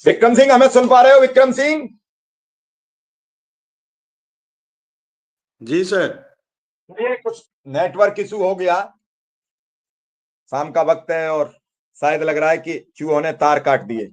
विक्रम सिंह, हमें सुन पा रहे हो विक्रम सिंह? जी सर। ये कुछ नेटवर्क इशू हो गया, शाम का वक्त है और शायद लग रहा है कि चूहों ने तार काट दिए।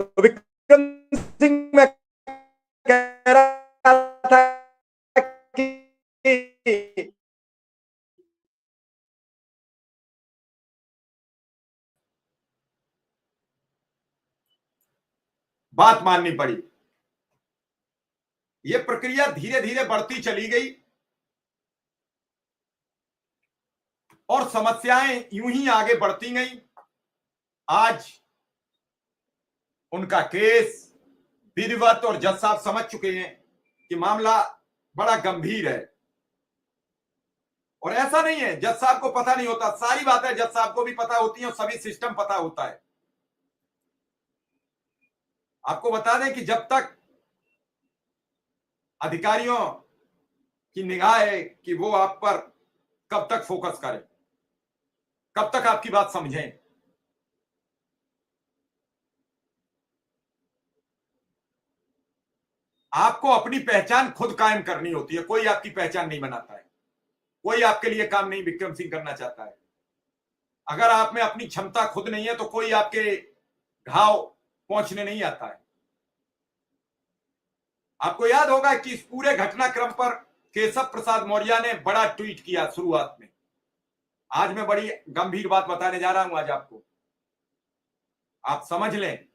तो विक्रम सिंह, मैं कह रहा था कि बात माननी पड़ी। यह प्रक्रिया धीरे धीरे बढ़ती चली गई और समस्याएं यूं ही आगे बढ़ती गई। आज उनका केस विधिवत और जज साहब समझ चुके हैं कि मामला बड़ा गंभीर है। और ऐसा नहीं है जज साहब को पता नहीं होता, सारी बातें जज साहब को भी पता होती हैं और सभी सिस्टम पता होता है। आपको बता दें कि जब तक अधिकारियों की निगाह है कि वो आप पर कब तक फोकस करें, कब तक आपकी बात समझें। आपको अपनी पहचान खुद कायम करनी होती है, कोई आपकी पहचान नहीं बनाता है, कोई आपके लिए काम नहीं विक्रम सिंह करना चाहता है। अगर आप में अपनी क्षमता खुद नहीं है तो कोई आपके घाव पहुंचने नहीं आता है। आपको याद होगा कि इस पूरे घटनाक्रम पर केशव प्रसाद मौर्य ने बड़ा ट्वीट किया शुरुआत में। आज मैं बड़ी गंभीर बात बताने जा रहा हूं आज आपको, आप समझ लें।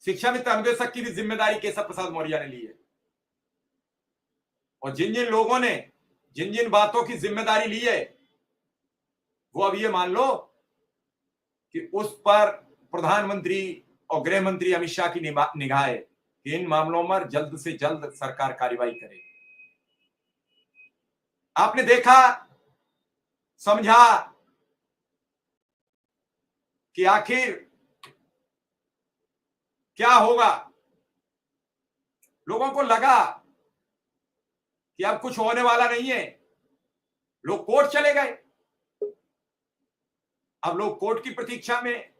शिक्षा मित्र अनुदेशक की भी जिम्मेदारी केशव प्रसाद मौर्य ने ली है और जिन जिन लोगों ने जिन जिन बातों की जिम्मेदारी ली है वो अब ये मान लो कि उस पर प्रधानमंत्री और गृह मंत्री अमित शाह की निगाह है कि इन मामलों पर जल्द से जल्द सरकार कार्रवाई करे। आपने देखा, समझा कि आखिर क्या होगा। लोगों को लगा कि अब कुछ होने वाला नहीं है, लोग कोर्ट चले गए। अब लोग कोर्ट की प्रतीक्षा में,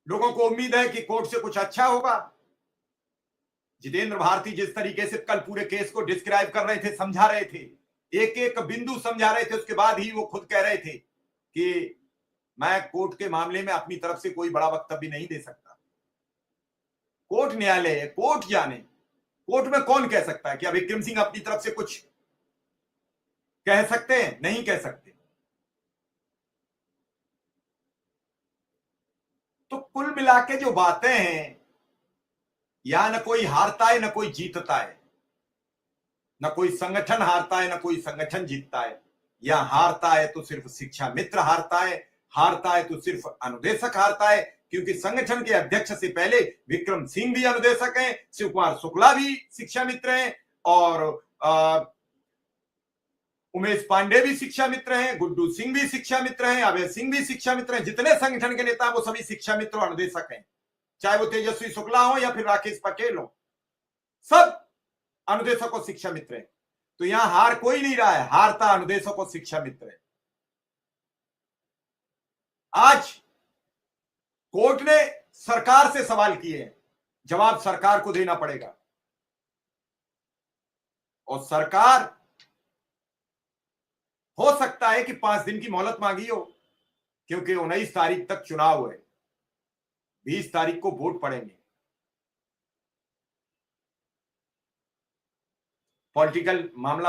लोगों को उम्मीद है कि कोर्ट से कुछ अच्छा होगा। जितेंद्र भारती जिस तरीके से कल पूरे केस को डिस्क्राइब कर रहे थे, समझा रहे थे, एक एक बिंदु समझा रहे थे, उसके बाद ही वो खुद कह रहे थे कि मैं कोर्ट के मामले में अपनी तरफ से कोई बड़ा वक्तव्य नहीं दे सकता। कोर्ट न्यायालय है, कोर्ट जाने, कोर्ट में कौन कह सकता है कि अब विक्रम सिंह अपनी तरफ से कुछ कह सकते हैं? नहीं कह सकते। तो कुल मिला के जो बातें हैं, या न कोई हारता है न कोई जीतता है, न कोई संगठन हारता है न कोई संगठन जीतता है। या हारता है तो सिर्फ शिक्षा मित्र हारता है तो सिर्फ अनुदेशक हारता है, क्योंकि संगठन के अध्यक्ष से पहले विक्रम सिंह भी अनुदेशक हैं, शिव कुमार शुक्ला भी शिक्षा मित्र हैं और उमेश पांडे भी शिक्षा मित्र हैं, गुड्डू सिंह भी शिक्षा मित्र हैं, अभय सिंह भी शिक्षा मित्र हैं। जितने संगठन के नेता वो सभी शिक्षा मित्र और अनुदेशक हैं, चाहे वो तेजस्वी शुक्ला हो या फिर राकेश पटेल हो, सब अनुदेशक और शिक्षा मित्र हैं। तो यहां हार कोई नहीं रहा है, हारता अनुदेशक और शिक्षा मित्र है। आज कोर्ट ने सरकार से सवाल किए हैं, जवाब सरकार को देना पड़ेगा और सरकार हो सकता है कि 5 दिन की मोहलत मांगी हो, क्योंकि 19 तारीख तक चुनाव है, 20 तारीख को वोट पड़ेंगे। पॉलिटिकल मामला